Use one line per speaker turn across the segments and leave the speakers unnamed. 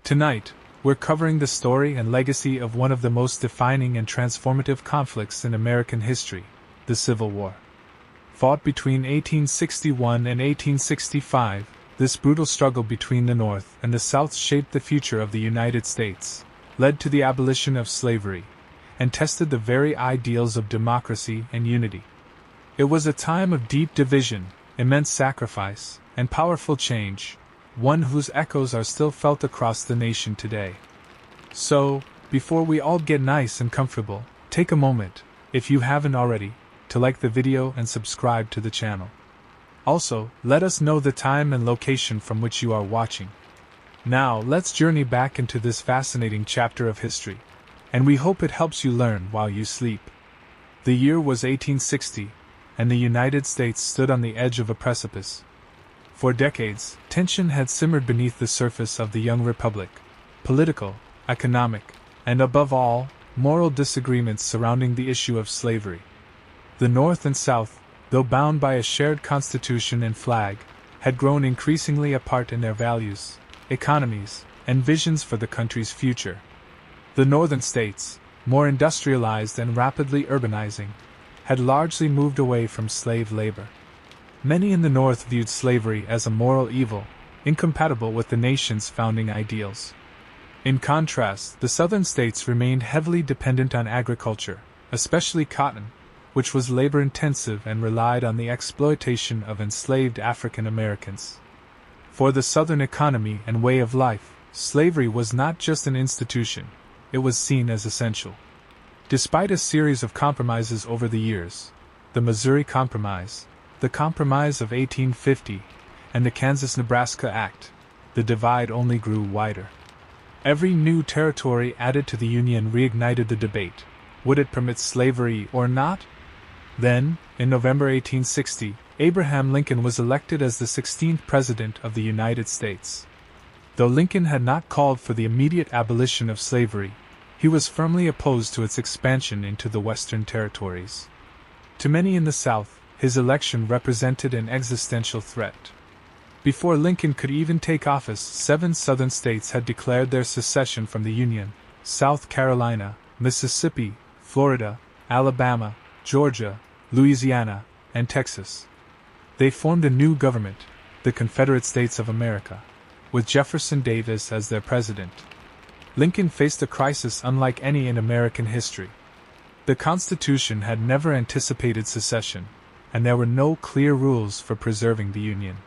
Tonight, we're covering the story and legacy of one of the most defining and transformative conflicts in American history, the Civil War. Fought between 1861 and 1865, this brutal struggle between the North and the South shaped the future of the United States, led to the abolition of slavery, and tested the very ideals of democracy and unity. It was a time of deep division, immense sacrifice, and powerful change, one whose echoes are still felt across the nation today. So, before we all get nice and comfortable, take a moment, if you haven't already, to like the video and subscribe to the channel. Also, let us know the time and location from which you are watching. Now, let's journey back into this fascinating chapter of history, and we hope it helps you learn while you sleep. The year was 1860, and the United States stood on the edge of a precipice. For decades, tension had simmered beneath the surface of the young republic. Political, economic, and above all, moral disagreements surrounding the issue of slavery. The North and South, though bound by a shared constitution and flag, had grown increasingly apart in their values, economies, and visions for the country's future. The northern states, more industrialized and rapidly urbanizing, had largely moved away from slave labor. Many in the North viewed slavery as a moral evil, incompatible with the nation's founding ideals. In contrast, the southern states remained heavily dependent on agriculture, especially cotton, which was labor-intensive and relied on the exploitation of enslaved African Americans. For the Southern economy and way of life, slavery was not just an institution, it was seen as essential. Despite a series of compromises over the years, the Missouri Compromise, the Compromise of 1850, and the Kansas-Nebraska Act, the divide only grew wider. Every new territory added to the Union reignited the debate: would it permit slavery or not? Then, in November 1860, Abraham Lincoln was elected as the 16th President of the United States. Though Lincoln had not called for the immediate abolition of slavery, he was firmly opposed to its expansion into the Western territories. To many in the South, his election represented an existential threat. Before Lincoln could even take office, 7 Southern states had declared their secession from the Union: South Carolina, Mississippi, Florida, Alabama, Georgia, Louisiana, and Texas. They formed a new government, the Confederate States of America, with Jefferson Davis as their president. Lincoln faced a crisis unlike any in American history. The Constitution had never anticipated secession, and there were no clear rules for preserving the Union.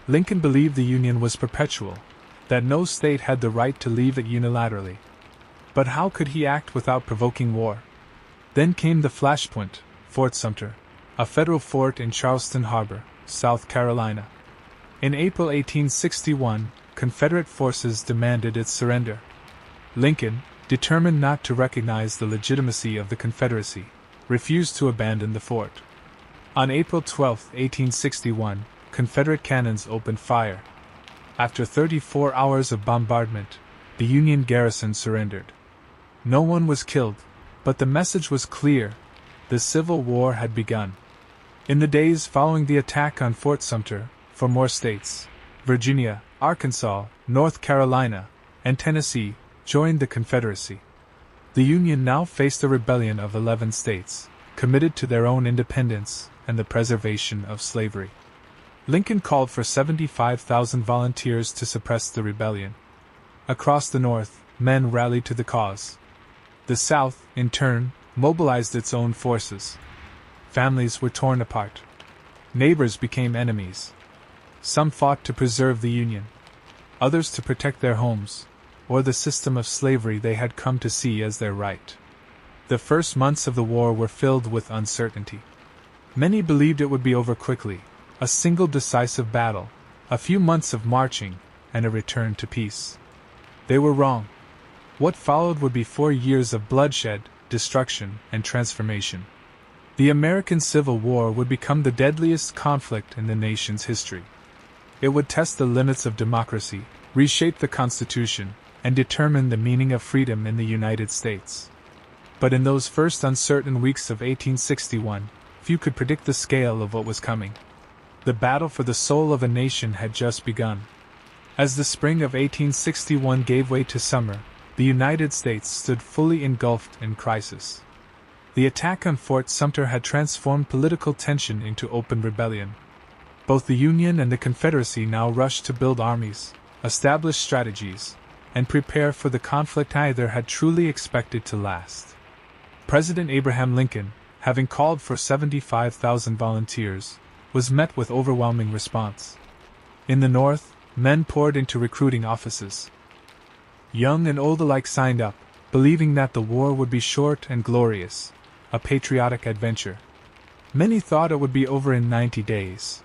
Lincoln believed the Union was perpetual, that no state had the right to leave it unilaterally. But how could he act without provoking war? Then came the flashpoint, Fort Sumter, a federal fort in Charleston Harbor, South Carolina. In April 1861, Confederate forces demanded its surrender. Lincoln, determined not to recognize the legitimacy of the Confederacy, refused to abandon the fort. On April 12, 1861, Confederate cannons opened fire. After 34 hours of bombardment, the Union garrison surrendered. No one was killed, but the message was clear: the Civil War had begun. In the days following the attack on Fort Sumter, 4 more states, Virginia, Arkansas, North Carolina, and Tennessee, joined the Confederacy. The Union now faced a rebellion of 11 states, committed to their own independence and the preservation of slavery. Lincoln called for 75,000 volunteers to suppress the rebellion. Across the North, men rallied to the cause. The South, in turn, mobilized its own forces. Families were torn apart. Neighbors became enemies. Some fought to preserve the Union, others to protect their homes, or the system of slavery they had come to see as their right. The first months of the war were filled with uncertainty. Many believed it would be over quickly, a single decisive battle, a few months of marching, and a return to peace. They were wrong. What followed would be 4 years of bloodshed, destruction, and transformation. The American Civil War would become the deadliest conflict in the nation's history. It would test the limits of democracy, reshape the Constitution, and determine the meaning of freedom in the United States. But in those first uncertain weeks of 1861, few could predict the scale of what was coming. The battle for the soul of a nation had just begun. As the spring of 1861 gave way to summer, the United States stood fully engulfed in crisis. The attack on Fort Sumter had transformed political tension into open rebellion. Both the Union and the Confederacy now rushed to build armies, establish strategies, and prepare for the conflict neither had truly expected to last. President Abraham Lincoln, having called for 75,000 volunteers, was met with overwhelming response. In the North, men poured into recruiting offices. Young and old alike signed up, believing that the war would be short and glorious, a patriotic adventure. Many thought it would be over in 90 days.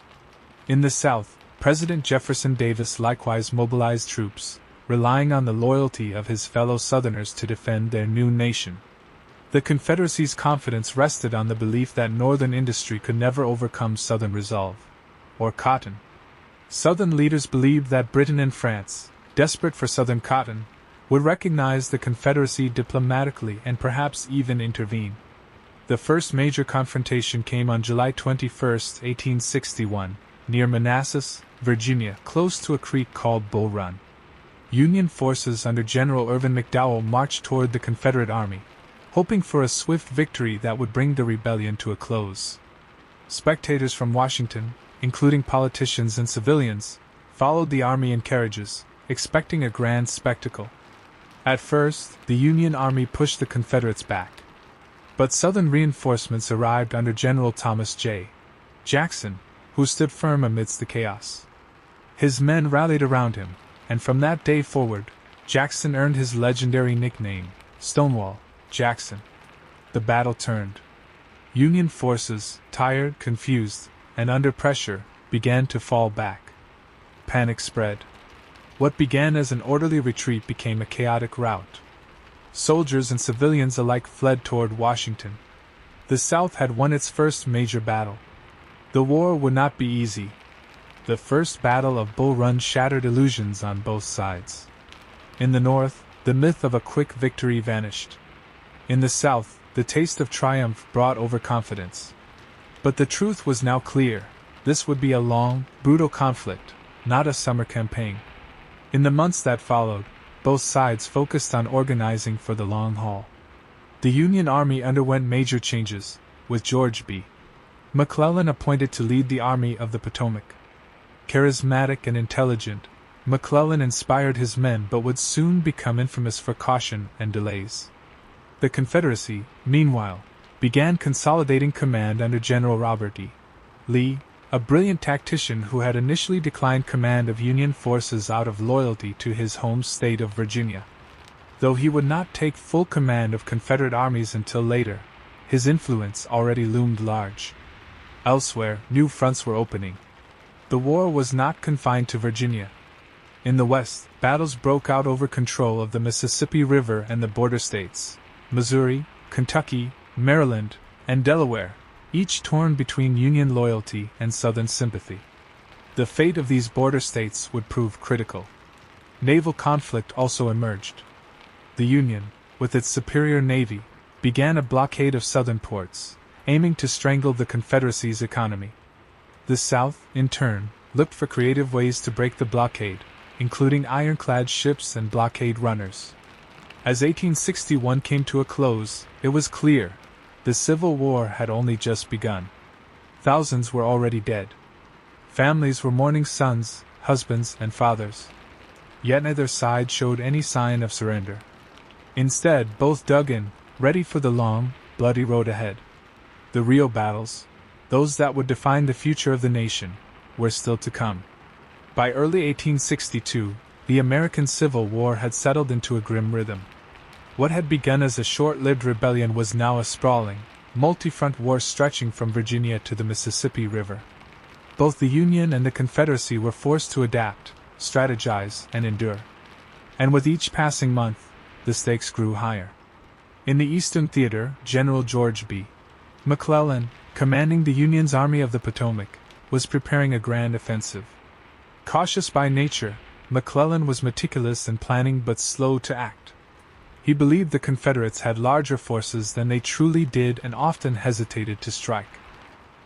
In the South, President Jefferson Davis likewise mobilized troops, relying on the loyalty of his fellow Southerners to defend their new nation. The Confederacy's confidence rested on the belief that Northern industry could never overcome Southern resolve, or cotton. Southern leaders believed that Britain and France, desperate for Southern cotton, would recognize the Confederacy diplomatically and perhaps even intervene. The first major confrontation came on July 21, 1861, near Manassas, Virginia, close to a creek called Bull Run. Union forces under General Irvin McDowell marched toward the Confederate Army, hoping for a swift victory that would bring the rebellion to a close. Spectators from Washington, including politicians and civilians, followed the army in carriages, expecting a grand spectacle. At first, the Union Army pushed the Confederates back. But Southern reinforcements arrived under General Thomas J. Jackson, who stood firm amidst the chaos. His men rallied around him, and from that day forward, Jackson earned his legendary nickname, Stonewall Jackson. The battle turned. Union forces, tired, confused, and under pressure, began to fall back. Panic spread. What began as an orderly retreat became a chaotic rout. Soldiers and civilians alike fled toward Washington. The South had won its first major battle. The war would not be easy. The First Battle of Bull Run shattered illusions on both sides. In the North, the myth of a quick victory vanished. In the South, the taste of triumph brought overconfidence. But the truth was now clear. This would be a long, brutal conflict, not a summer campaign. In the months that followed, both sides focused on organizing for the long haul. The Union Army underwent major changes, with George B. McClellan appointed to lead the Army of the Potomac. Charismatic and intelligent, McClellan inspired his men but would soon become infamous for caution and delays. The Confederacy, meanwhile, began consolidating command under General Robert E. Lee, a brilliant tactician who had initially declined command of Union forces out of loyalty to his home state of Virginia. Though he would not take full command of Confederate armies until later, his influence already loomed large. Elsewhere, new fronts were opening. The war was not confined to Virginia. In the West, battles broke out over control of the Mississippi River and the border states, Missouri, Kentucky, Maryland, and Delaware, each torn between Union loyalty and Southern sympathy. The fate of these border states would prove critical. Naval conflict also emerged. The Union, with its superior navy, began a blockade of Southern ports, aiming to strangle the Confederacy's economy. The South, in turn, looked for creative ways to break the blockade, including ironclad ships and blockade runners. As 1861 came to a close, it was clear the Civil War had only just begun. Thousands were already dead. Families were mourning sons, husbands, and fathers. Yet neither side showed any sign of surrender. Instead, both dug in, ready for the long, bloody road ahead. The real battles, those that would define the future of the nation, were still to come. By early 1862, the American Civil War had settled into a grim rhythm. What had begun as a short-lived rebellion was now a sprawling, multi-front war stretching from Virginia to the Mississippi River. Both the Union and the Confederacy were forced to adapt, strategize, and endure. And with each passing month, the stakes grew higher. In the Eastern Theater, General George B. McClellan, commanding the Union's Army of the Potomac, was preparing a grand offensive. Cautious by nature, McClellan was meticulous in planning but slow to act. He believed the Confederates had larger forces than they truly did and often hesitated to strike.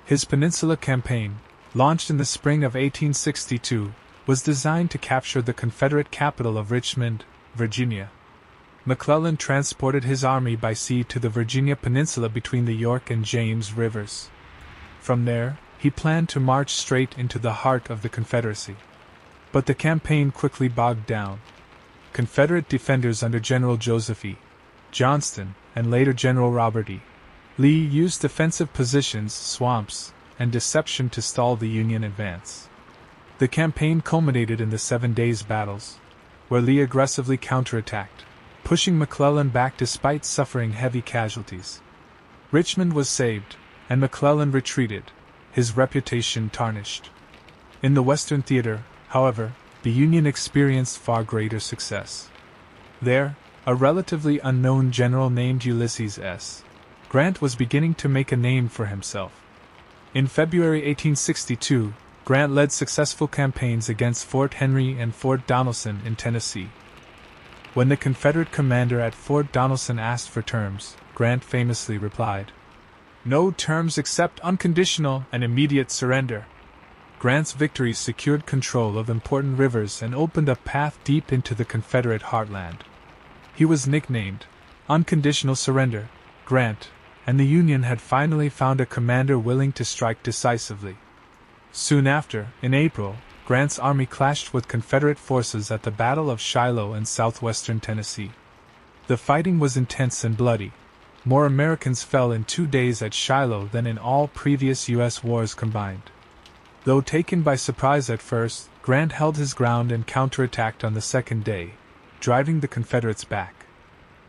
His Peninsula Campaign, launched in the spring of 1862, was designed to capture the Confederate capital of Richmond, Virginia. McClellan transported his army by sea to the Virginia Peninsula between the York and James rivers. From there, he planned to march straight into the heart of the Confederacy. But the campaign quickly bogged down. Confederate defenders under General Joseph E. Johnston, and later General Robert E. Lee used defensive positions, swamps, and deception to stall the Union advance. The campaign culminated in the 7 Days Battles, where Lee aggressively counterattacked, pushing McClellan back despite suffering heavy casualties. Richmond was saved, and McClellan retreated, his reputation tarnished. In the Western Theater, however, the Union experienced far greater success. There, a relatively unknown general named Ulysses S. Grant was beginning to make a name for himself. In February 1862, Grant led successful campaigns against Fort Henry and Fort Donelson in Tennessee. When the Confederate commander at Fort Donelson asked for terms, Grant famously replied, "No terms except unconditional and immediate surrender." Grant's victories secured control of important rivers and opened a path deep into the Confederate heartland. He was nicknamed Unconditional Surrender Grant, and the Union had finally found a commander willing to strike decisively. Soon after, in April, Grant's army clashed with Confederate forces at the Battle of Shiloh in southwestern Tennessee. The fighting was intense and bloody. More Americans fell in 2 days at Shiloh than in all previous U.S. wars combined. Though taken by surprise at first, Grant held his ground and counterattacked on the second day, driving the Confederates back.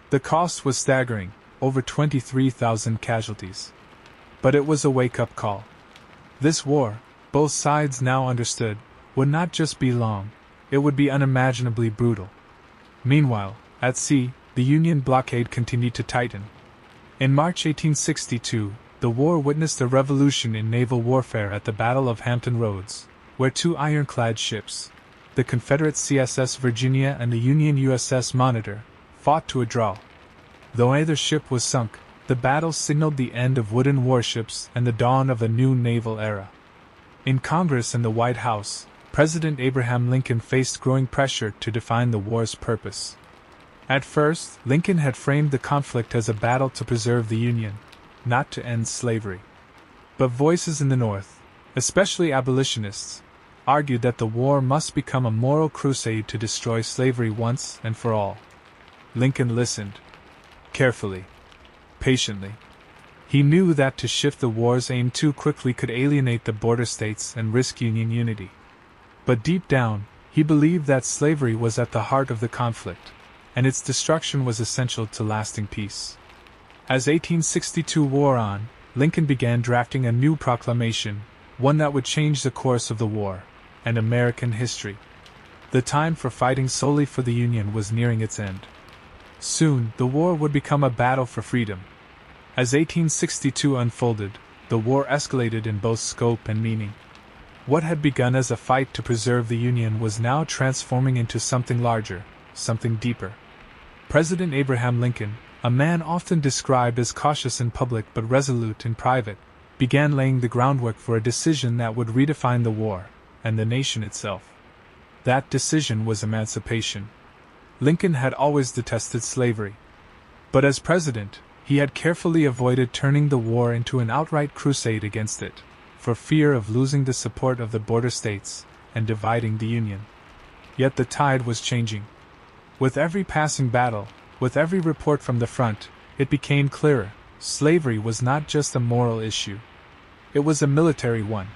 The cost was staggering, over 23,000 casualties. But it was a wake-up call. This war, both sides now understood, would not just be long, it would be unimaginably brutal. Meanwhile, at sea, the Union blockade continued to tighten. In March 1862, the war witnessed a revolution in naval warfare at the Battle of Hampton Roads, where 2 ironclad ships, the Confederate CSS Virginia and the Union USS Monitor, fought to a draw. Though either ship was sunk, the battle signaled the end of wooden warships and the dawn of a new naval era. In Congress and the White House, President Abraham Lincoln faced growing pressure to define the war's purpose. At first, Lincoln had framed the conflict as a battle to preserve the Union, not to end slavery. But voices in the North, especially abolitionists, argued that the war must become a moral crusade to destroy slavery once and for all. Lincoln listened. Carefully. Patiently. He knew that to shift the war's aim too quickly could alienate the border states and risk Union unity. But deep down, he believed that slavery was at the heart of the conflict, and its destruction was essential to lasting peace. As 1862 wore on, Lincoln began drafting a new proclamation, one that would change the course of the war and American history. The time for fighting solely for the Union was nearing its end. Soon, the war would become a battle for freedom. As 1862 unfolded, the war escalated in both scope and meaning. What had begun as a fight to preserve the Union was now transforming into something larger, something deeper. President Abraham Lincoln, a man often described as cautious in public but resolute in private, began laying the groundwork for a decision that would redefine the war, and the nation itself. That decision was emancipation. Lincoln had always detested slavery. But as president, he had carefully avoided turning the war into an outright crusade against it, for fear of losing the support of the border states and dividing the Union. Yet the tide was changing. With every passing battle, with every report from the front, it became clearer: slavery was not just a moral issue. It was a military one.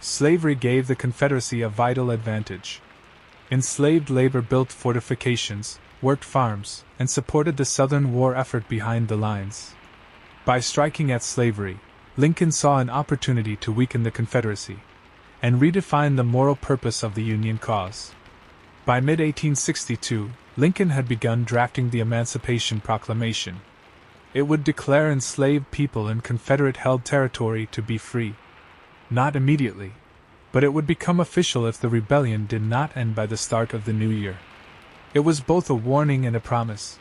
Slavery gave the Confederacy a vital advantage. Enslaved labor built fortifications, worked farms, and supported the Southern war effort behind the lines. By striking at slavery, Lincoln saw an opportunity to weaken the Confederacy and redefine the moral purpose of the Union cause. By mid-1862, Lincoln had begun drafting the Emancipation Proclamation. It would declare enslaved people in Confederate-held territory to be free. Not immediately, but it would become official if the rebellion did not end by the start of the new year. It was both a warning and a promise.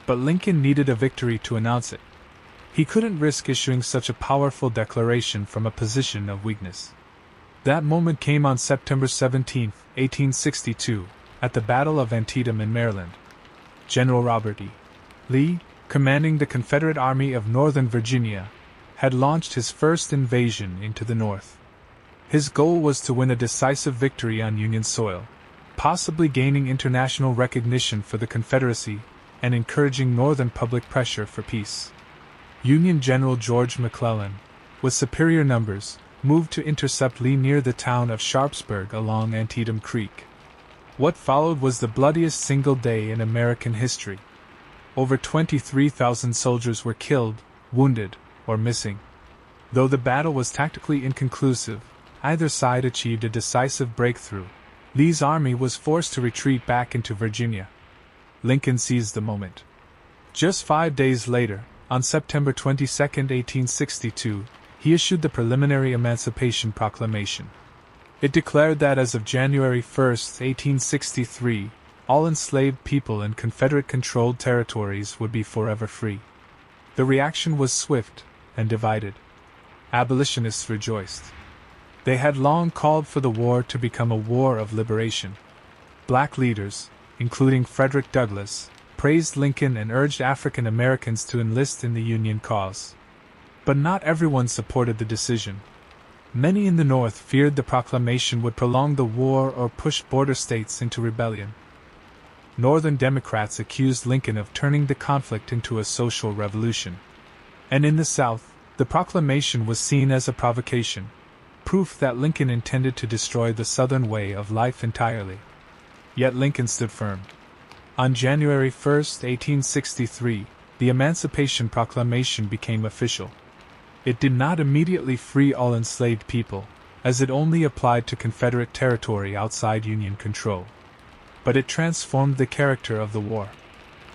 But Lincoln needed a victory to announce it. He couldn't risk issuing such a powerful declaration from a position of weakness. That moment came on September 17, 1862, at the Battle of Antietam in Maryland. General Robert E. Lee, commanding the Confederate Army of Northern Virginia, had launched his first invasion into the North. His goal was to win a decisive victory on Union soil, possibly gaining international recognition for the Confederacy and encouraging Northern public pressure for peace. Union General George McClellan, with superior numbers, moved to intercept Lee near the town of Sharpsburg along Antietam Creek. What followed was the bloodiest single day in American history. Over 23,000 soldiers were killed, wounded, or missing. Though the battle was tactically inconclusive, either side achieved a decisive breakthrough. Lee's army was forced to retreat back into Virginia. Lincoln seized the moment. Just 5 days later, on September 22, 1862, he issued the preliminary Emancipation Proclamation. It declared that as of January 1, 1863, all enslaved people in Confederate-controlled territories would be forever free. The reaction was swift and divided. Abolitionists rejoiced. They had long called for the war to become a war of liberation. Black leaders, including Frederick Douglass, praised Lincoln and urged African Americans to enlist in the Union cause. But not everyone supported the decision. Many in the North feared the proclamation would prolong the war or push border states into rebellion. Northern Democrats accused Lincoln of turning the conflict into a social revolution. And in the South, the proclamation was seen as a provocation, proof that Lincoln intended to destroy the Southern way of life entirely. Yet Lincoln stood firm. On January 1, 1863, the Emancipation Proclamation became official. It did not immediately free all enslaved people, as it only applied to Confederate territory outside Union control. But it transformed the character of the war.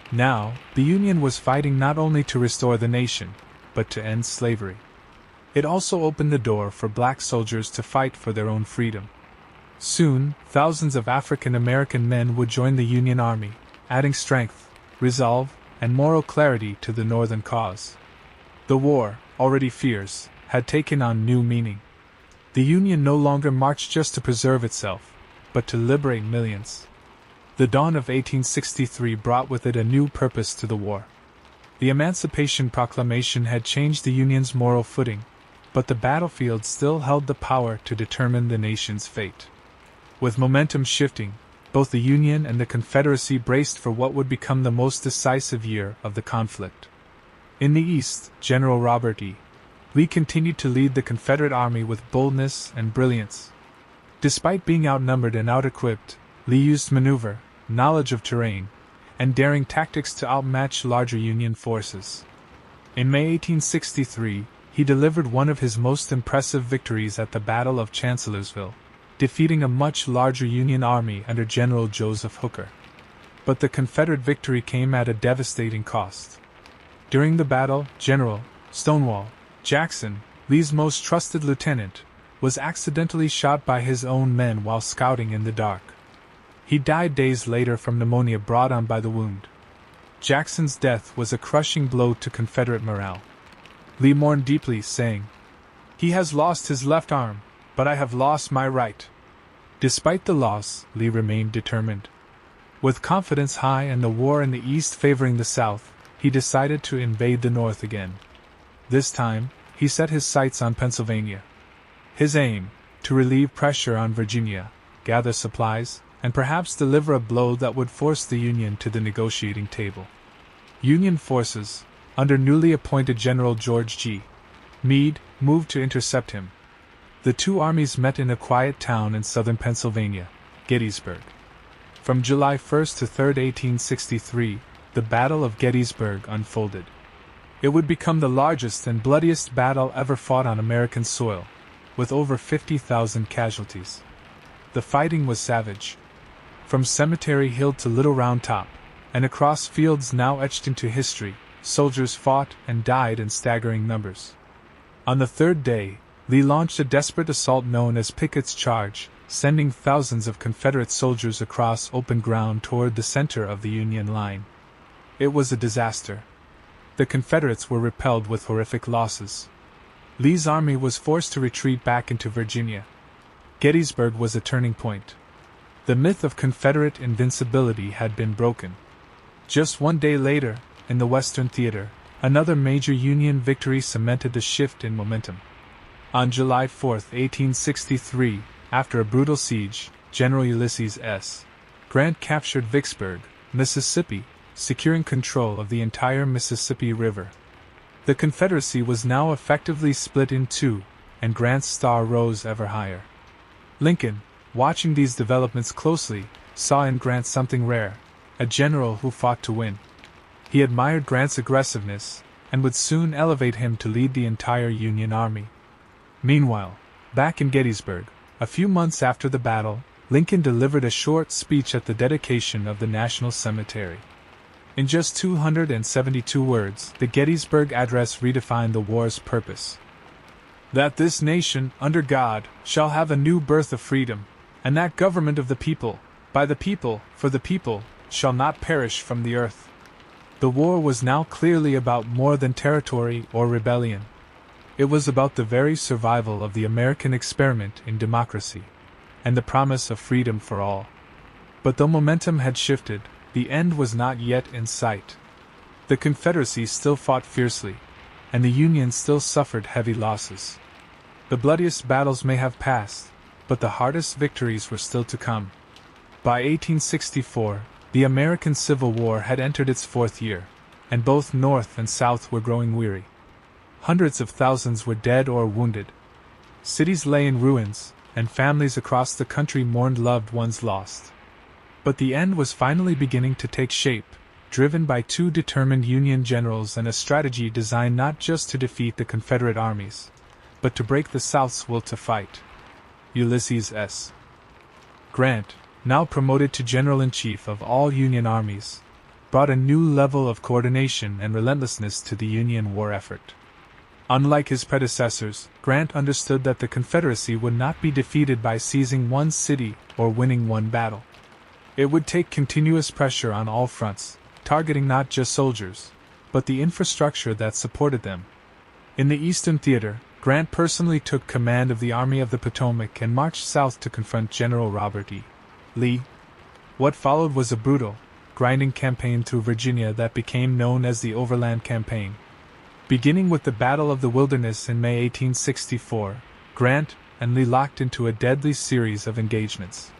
Now, the Union was fighting not only to restore the nation, but to end slavery. It also opened the door for black soldiers to fight for their own freedom. Soon, thousands of African American men would join the Union Army, adding strength, resolve, and moral clarity to the Northern cause. The war, already fierce, had taken on new meaning. The Union no longer marched just to preserve itself, but to liberate millions. The dawn of 1863 brought with it a new purpose to the war. The Emancipation Proclamation had changed the Union's moral footing, but the battlefield still held the power to determine the nation's fate. With momentum shifting, both the Union and the Confederacy braced for what would become the most decisive year of the conflict. In the East, General Robert E. Lee continued to lead the Confederate Army with boldness and brilliance. Despite being outnumbered and out-equipped, Lee used maneuver, knowledge of terrain, and daring tactics to outmatch larger Union forces. In May 1863, he delivered one of his most impressive victories at the Battle of Chancellorsville, defeating a much larger Union army under General Joseph Hooker. But the Confederate victory came at a devastating cost. During the battle, General Stonewall Jackson, Lee's most trusted lieutenant, was accidentally shot by his own men while scouting in the dark. He died days later from pneumonia brought on by the wound. Jackson's death was a crushing blow to Confederate morale. Lee mourned deeply, saying, "He has lost his left arm, but I have lost my right." Despite the loss, Lee remained determined. With confidence high and the war in the East favoring the South, he decided to invade the North again. This time, he set his sights on Pennsylvania. His aim, to relieve pressure on Virginia, gather supplies, and perhaps deliver a blow that would force the Union to the negotiating table. Union forces, under newly appointed General George G. Meade, moved to intercept him. The two armies met in a quiet town in southern Pennsylvania, Gettysburg. From July 1 to 3, 1863, the Battle of Gettysburg unfolded. It would become the largest and bloodiest battle ever fought on American soil, with over 50,000 casualties. The fighting was savage. From Cemetery Hill to Little Round Top, and across fields now etched into history, soldiers fought and died in staggering numbers. On the third day, Lee launched a desperate assault known as Pickett's Charge, sending thousands of Confederate soldiers across open ground toward the center of the Union line. It was a disaster. The Confederates were repelled with horrific losses. Lee's army was forced to retreat back into Virginia. Gettysburg was a turning point. The myth of Confederate invincibility had been broken. Just one day later, in the Western Theater, another major Union victory cemented the shift in momentum. On July 4, 1863, after a brutal siege, General Ulysses S. Grant captured Vicksburg, Mississippi, securing control of the entire Mississippi River. The Confederacy was now effectively split in two, and Grant's star rose ever higher. Lincoln, watching these developments closely, saw in Grant something rare, a general who fought to win. He admired Grant's aggressiveness, and would soon elevate him to lead the entire Union Army. Meanwhile, back in Gettysburg, a few months after the battle, Lincoln delivered a short speech at the dedication of the National Cemetery. In just 272 words, the Gettysburg Address redefined the war's purpose. That this nation, under God, shall have a new birth of freedom, and that government of the people, by the people, for the people, shall not perish from the earth. The war was now clearly about more than territory or rebellion. It was about the very survival of the American experiment in democracy, and the promise of freedom for all. But though momentum had shifted, the end was not yet in sight. The Confederacy still fought fiercely, and the Union still suffered heavy losses. The bloodiest battles may have passed, but the hardest victories were still to come. By 1864, the American Civil War had entered its fourth year, and both North and South were growing weary. Hundreds of thousands were dead or wounded. Cities lay in ruins, and families across the country mourned loved ones lost. But the end was finally beginning to take shape, driven by two determined Union generals and a strategy designed not just to defeat the Confederate armies, but to break the South's will to fight. Ulysses S. Grant, now promoted to General-in-Chief of all Union armies, brought a new level of coordination and relentlessness to the Union war effort. Unlike his predecessors, Grant understood that the Confederacy would not be defeated by seizing one city or winning one battle. It would take continuous pressure on all fronts, targeting not just soldiers, but the infrastructure that supported them. In the Eastern Theater, Grant personally took command of the Army of the Potomac and marched south to confront General Robert E. Lee. What followed was a brutal, grinding campaign through Virginia that became known as the Overland Campaign. Beginning with the Battle of the Wilderness in May 1864, Grant and Lee locked into a deadly series of engagements.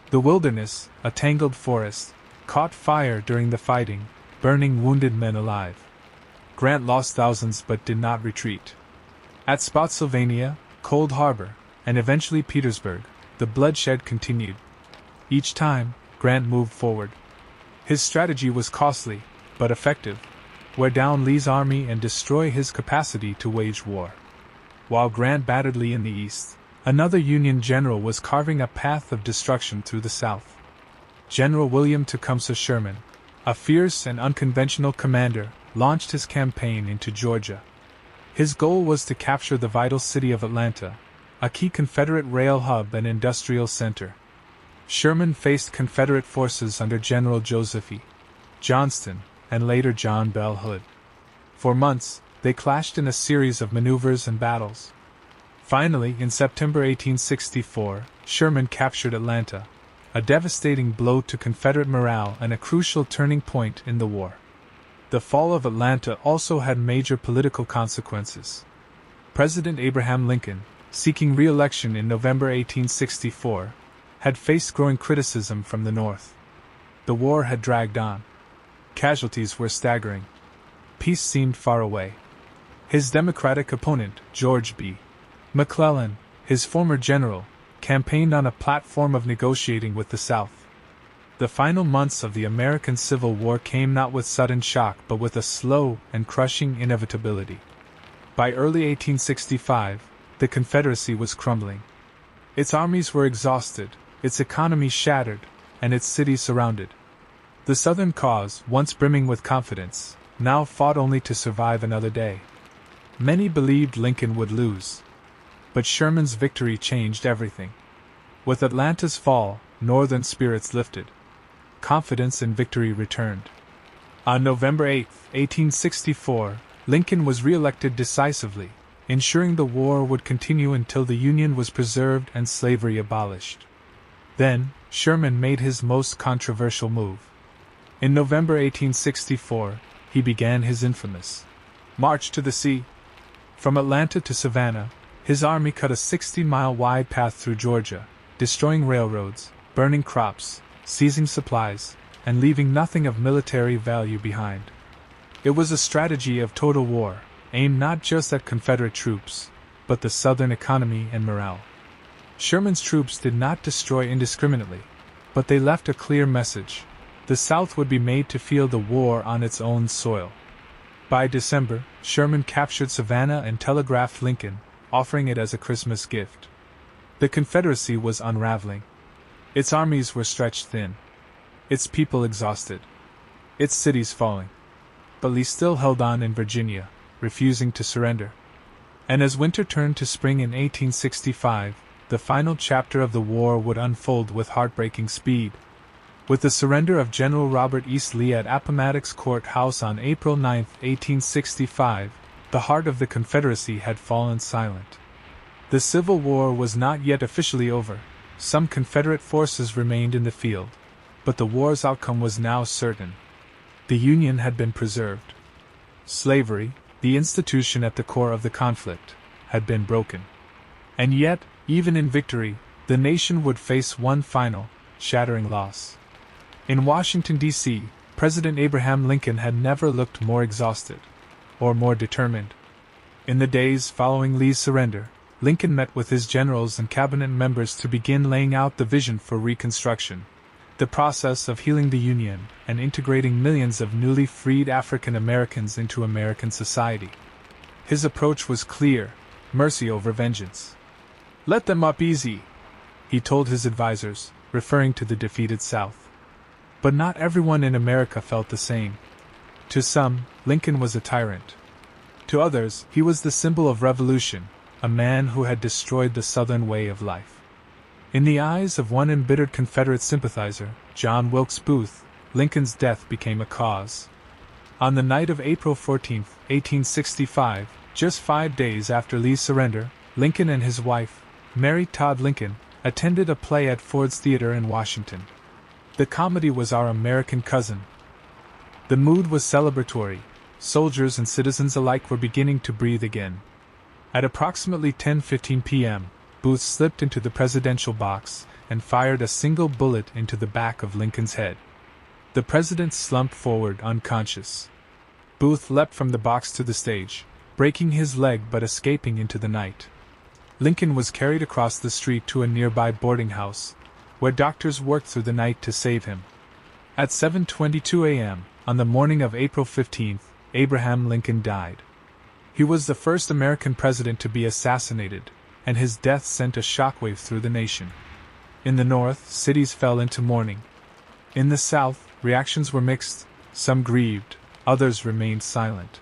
The Wilderness, a tangled forest, caught fire during the fighting, burning wounded men alive. Grant lost thousands but did not retreat. At Spotsylvania, Cold Harbor, and eventually Petersburg, the bloodshed continued. Each time, Grant moved forward. His strategy was costly, but effective: wear down Lee's army and destroy his capacity to wage war. While Grant battered Lee in the east, another Union general was carving a path of destruction through the South. General William Tecumseh Sherman, a fierce and unconventional commander, launched his campaign into Georgia. His goal was to capture the vital city of Atlanta, a key Confederate rail hub and industrial center. Sherman faced Confederate forces under General Joseph E. Johnston, and later John Bell Hood. For months, they clashed in a series of maneuvers and battles. Finally, in September 1864, Sherman captured Atlanta, a devastating blow to Confederate morale and a crucial turning point in the war. The fall of Atlanta also had major political consequences. President Abraham Lincoln, seeking re-election in November 1864, had faced growing criticism from the North. The war had dragged on. Casualties were staggering. Peace seemed far away. His Democratic opponent, George B. McClellan, his former general, campaigned on a platform of negotiating with the South. The final months of the American Civil War came not with sudden shock but with a slow and crushing inevitability. By early 1865, the Confederacy was crumbling. Its armies were exhausted, its economy shattered, and its cities surrounded. The Southern cause, once brimming with confidence, now fought only to survive another day. Many believed Lincoln would lose. But Sherman's victory changed everything. With Atlanta's fall, Northern spirits lifted. Confidence in victory returned. On November 8, 1864, Lincoln was re-elected decisively, ensuring the war would continue until the Union was preserved and slavery abolished. Then, Sherman made his most controversial move. In November 1864, he began his infamous March to the Sea. From Atlanta to Savannah, his army cut a 60-mile-wide path through Georgia, destroying railroads, burning crops, seizing supplies, and leaving nothing of military value behind. It was a strategy of total war, aimed not just at Confederate troops, but the Southern economy and morale. Sherman's troops did not destroy indiscriminately, but they left a clear message. The South would be made to feel the war on its own soil. By December, Sherman captured Savannah and telegraphed Lincoln, offering it as a Christmas gift. The Confederacy was unraveling. Its armies were stretched thin. Its people exhausted. Its cities falling. But Lee still held on in Virginia, refusing to surrender. And as winter turned to spring in 1865, the final chapter of the war would unfold with heartbreaking speed. With the surrender of General Robert E. Lee at Appomattox Courthouse on April 9, 1865, the heart of the Confederacy had fallen silent. The Civil War was not yet officially over. Some Confederate forces remained in the field, but the war's outcome was now certain. The Union had been preserved. Slavery, the institution at the core of the conflict, had been broken. And yet, even in victory, the nation would face one final, shattering loss. In Washington, D.C., President Abraham Lincoln had never looked more exhausted, or more determined. In the days following Lee's surrender, Lincoln met with his generals and cabinet members to begin laying out the vision for Reconstruction, the process of healing the Union and integrating millions of newly freed African Americans into American society. His approach was clear: mercy over vengeance. "Let them up easy," he told his advisers, referring to the defeated South. But not everyone in America felt the same. To some, Lincoln was a tyrant. To others, he was the symbol of revolution, a man who had destroyed the Southern way of life. In the eyes of one embittered Confederate sympathizer, John Wilkes Booth, Lincoln's death became a cause. On the night of April 14, 1865, just 5 days after Lee's surrender, Lincoln and his wife, Mary Todd Lincoln, attended a play at Ford's Theater in Washington. The comedy was Our American Cousin. The mood was celebratory. Soldiers and citizens alike were beginning to breathe again. At approximately 10:15 p.m., Booth slipped into the presidential box and fired a single bullet into the back of Lincoln's head. The president slumped forward unconscious. Booth leapt from the box to the stage, breaking his leg but escaping into the night. Lincoln was carried across the street to a nearby boarding house, where doctors worked through the night to save him. At 7:22 a.m., on the morning of April 15th, Abraham Lincoln died. He was the first American president to be assassinated, and his death sent a shockwave through the nation. In the North, cities fell into mourning. In the South, reactions were mixed. Some grieved, others remained silent.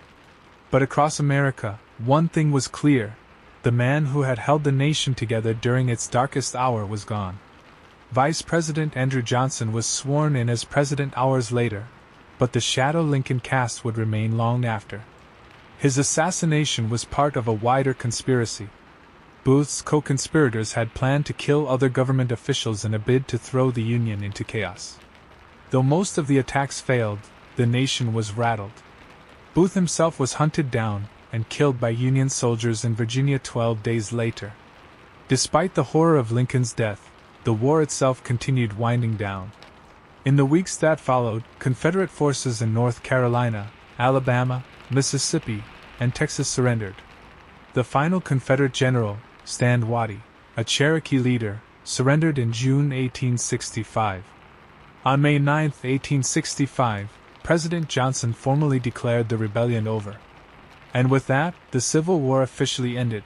But across America, one thing was clear: the man who had held the nation together during its darkest hour was gone. Vice President Andrew Johnson was sworn in as president hours later, but the shadow Lincoln cast would remain long after. His assassination was part of a wider conspiracy. Booth's co-conspirators had planned to kill other government officials in a bid to throw the Union into chaos. Though most of the attacks failed, the nation was rattled. Booth himself was hunted down and killed by Union soldiers in Virginia 12 days later. Despite the horror of Lincoln's death, the war itself continued winding down. In the weeks that followed, Confederate forces in North Carolina, Alabama, Mississippi, and Texas surrendered. The final Confederate general, Stand Watie, a Cherokee leader, surrendered in June 1865. On May 9, 1865, President Johnson formally declared the rebellion over. And with that, the Civil War officially ended.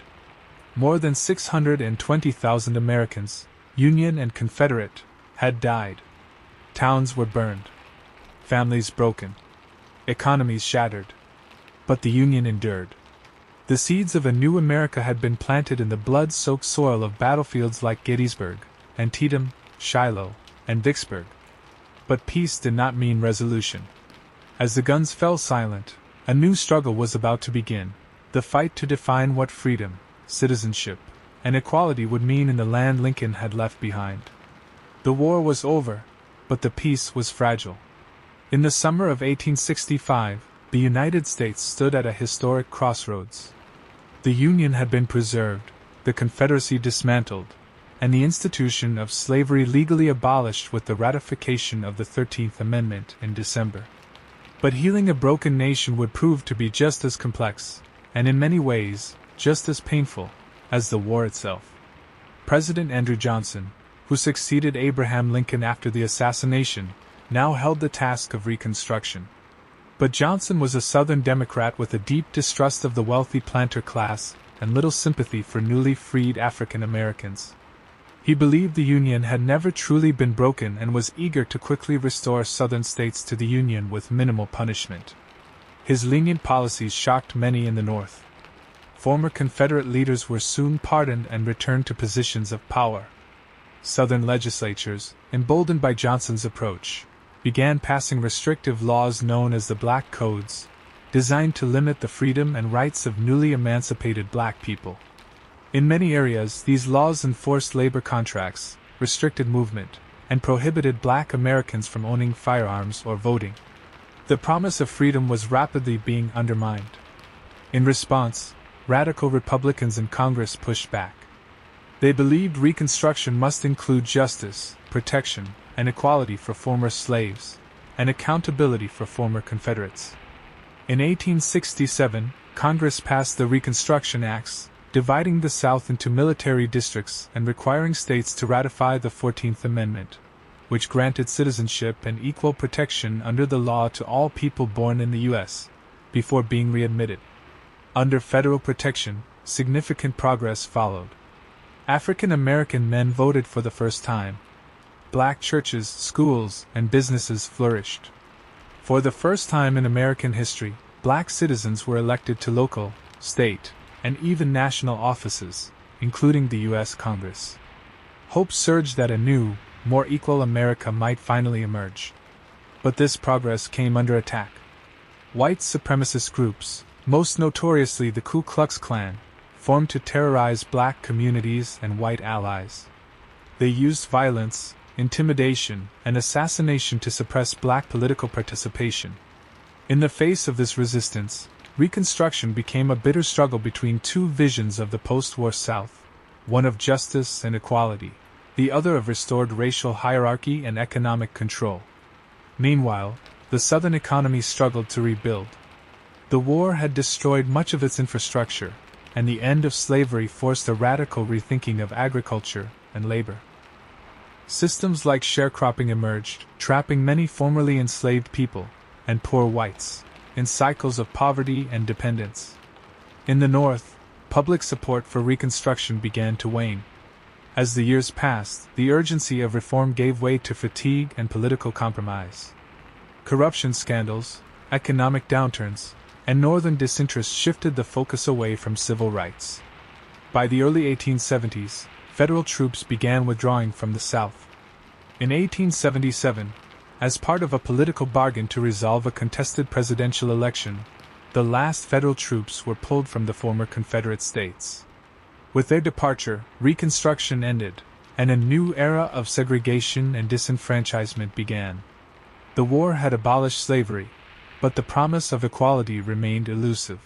More than 620,000 Americans, Union and Confederate, had died. Towns were burned. Families broken. Economies shattered. But the Union endured. The seeds of a new America had been planted in the blood-soaked soil of battlefields like Gettysburg, Antietam, Shiloh, and Vicksburg. But peace did not mean resolution. As the guns fell silent, a new struggle was about to begin. The fight to define what freedom, citizenship, and equality would mean in the land Lincoln had left behind. The war was over, but the peace was fragile. In the summer of 1865, the United States stood at a historic crossroads. The Union had been preserved, the Confederacy dismantled, and the institution of slavery legally abolished with the ratification of the 13th Amendment in December. But healing a broken nation would prove to be just as complex, and in many ways, just as painful, as the war itself. President Andrew Johnson, who succeeded Abraham Lincoln after the assassination, now held the task of Reconstruction. But Johnson was a Southern Democrat with a deep distrust of the wealthy planter class and little sympathy for newly freed African Americans. He believed the Union had never truly been broken and was eager to quickly restore Southern states to the Union with minimal punishment. His lenient policies shocked many in the North. Former Confederate leaders were soon pardoned and returned to positions of power. Southern legislatures, emboldened by Johnson's approach, began passing restrictive laws known as the Black Codes, designed to limit the freedom and rights of newly emancipated black people. In many areas, these laws enforced labor contracts, restricted movement, and prohibited black Americans from owning firearms or voting. The promise of freedom was rapidly being undermined. In response, radical Republicans in Congress pushed back. They believed Reconstruction must include justice, protection, and equality for former slaves, and accountability for former Confederates. In 1867, Congress passed the Reconstruction Acts, dividing the South into military districts and requiring states to ratify the 14th Amendment, which granted citizenship and equal protection under the law to all people born in the U.S., before being readmitted. Under federal protection, significant progress followed. African American men voted for the first time. Black churches, schools, and businesses flourished. For the first time in American history, black citizens were elected to local, state, and even national offices, including the U.S. Congress. Hope surged that a new, more equal America might finally emerge. But this progress came under attack. White supremacist groups, most notoriously the Ku Klux Klan, formed to terrorize black communities and white allies. They used violence, intimidation, and assassination to suppress black political participation. In the face of this resistance, Reconstruction became a bitter struggle between two visions of the post-war South, one of justice and equality, the other of restored racial hierarchy and economic control. Meanwhile, the Southern economy struggled to rebuild. The war had destroyed much of its infrastructure, and the end of slavery forced a radical rethinking of agriculture and labor. Systems like sharecropping emerged, trapping many formerly enslaved people, and poor whites, in cycles of poverty and dependence. In the North, public support for Reconstruction began to wane. As the years passed, the urgency of reform gave way to fatigue and political compromise. Corruption scandals, economic downturns, and Northern disinterest shifted the focus away from civil rights. By the early 1870s, federal troops began withdrawing from the South. In 1877, as part of a political bargain to resolve a contested presidential election, the last federal troops were pulled from the former Confederate states. With their departure, Reconstruction ended, and a new era of segregation and disenfranchisement began. The war had abolished slavery, but the promise of equality remained elusive.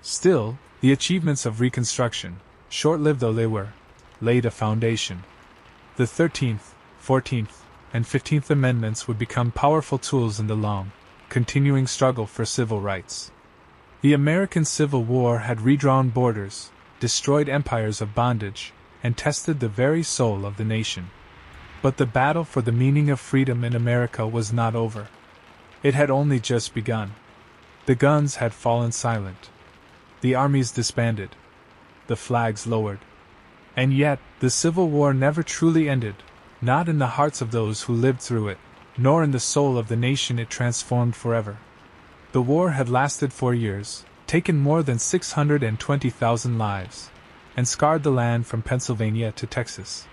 Still, the achievements of Reconstruction, short-lived though they were, laid a foundation. The 13th, 14th, and 15th Amendments would become powerful tools in the long, continuing struggle for civil rights. The American Civil War had redrawn borders, destroyed empires of bondage, and tested the very soul of the nation. But the battle for the meaning of freedom in America was not over. It had only just begun. The guns had fallen silent. The armies disbanded. The flags lowered. And yet, the Civil War never truly ended, not in the hearts of those who lived through it, nor in the soul of the nation it transformed forever. The war had lasted 4 years, taken more than 620,000 lives, and scarred the land from Pennsylvania to Texas.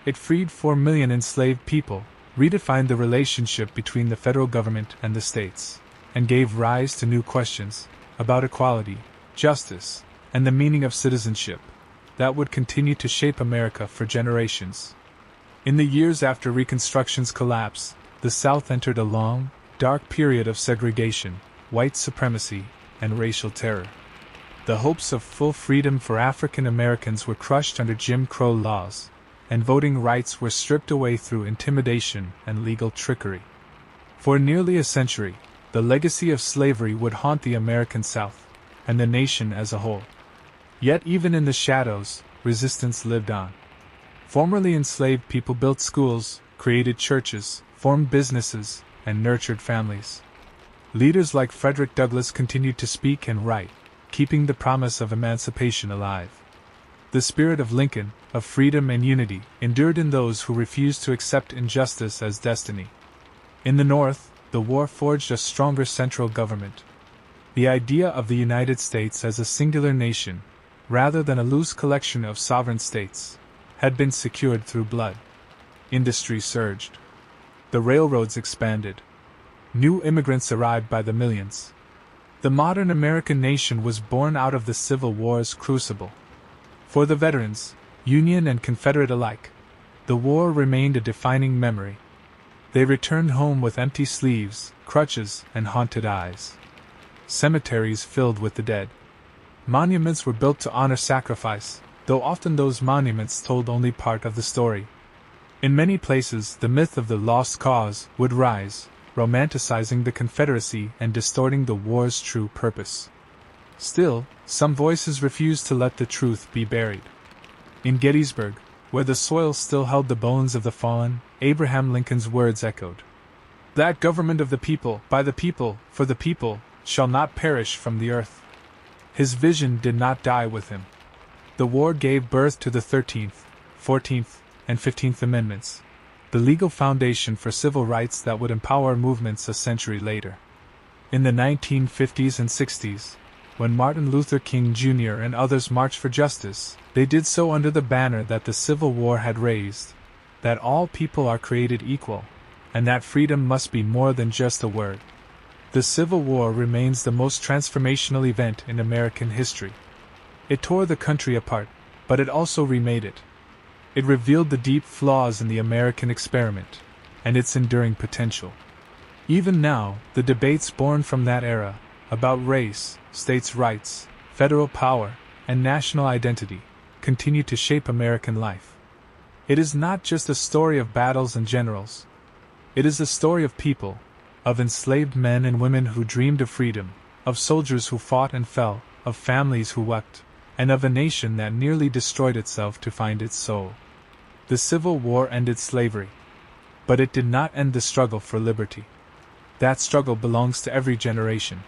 It freed 4 million enslaved people, redefined the relationship between the federal government and the states, and gave rise to new questions about equality, justice, and the meaning of citizenship that would continue to shape America for generations. In the years after Reconstruction's collapse, the South entered a long, dark period of segregation, white supremacy, and racial terror. The hopes of full freedom for African Americans were crushed under Jim Crow laws, and voting rights were stripped away through intimidation and legal trickery. For nearly a century, the legacy of slavery would haunt the American South, and the nation as a whole. Yet even in the shadows, resistance lived on. Formerly enslaved people built schools, created churches, formed businesses, and nurtured families. Leaders like Frederick Douglass continued to speak and write, keeping the promise of emancipation alive. The spirit of Lincoln, of freedom and unity, endured in those who refused to accept injustice as destiny. In the North, the war forged a stronger central government. The idea of the United States as a singular nation, rather than a loose collection of sovereign states, had been secured through blood. Industry surged. The railroads expanded. New immigrants arrived by the millions. The modern American nation was born out of the Civil War's crucible. For the veterans, Union and Confederate alike, the war remained a defining memory. They returned home with empty sleeves, crutches, and haunted eyes. Cemeteries filled with the dead. Monuments were built to honor sacrifice, though often those monuments told only part of the story. In many places, the myth of the lost cause would rise, romanticizing the Confederacy and distorting the war's true purpose. Still, some voices refused to let the truth be buried. In Gettysburg, where the soil still held the bones of the fallen, Abraham Lincoln's words echoed. "That government of the people, by the people, for the people, shall not perish from the earth." His vision did not die with him. The war gave birth to the 13th, 14th, and 15th Amendments, the legal foundation for civil rights that would empower movements a century later. In the 1950s and 60s, when Martin Luther King Jr. and others marched for justice, they did so under the banner that the Civil War had raised, that all people are created equal, and that freedom must be more than just a word. The Civil War remains the most transformational event in American history. It tore the country apart, but it also remade it. It revealed the deep flaws in the American experiment, and its enduring potential. Even now, the debates born from that era, about race, states' rights, federal power, and national identity, continue to shape American life. It is not just a story of battles and generals. It is a story of people, of enslaved men and women who dreamed of freedom, of soldiers who fought and fell, of families who wept, and of a nation that nearly destroyed itself to find its soul. The Civil War ended slavery. But it did not end the struggle for liberty. That struggle belongs to every generation.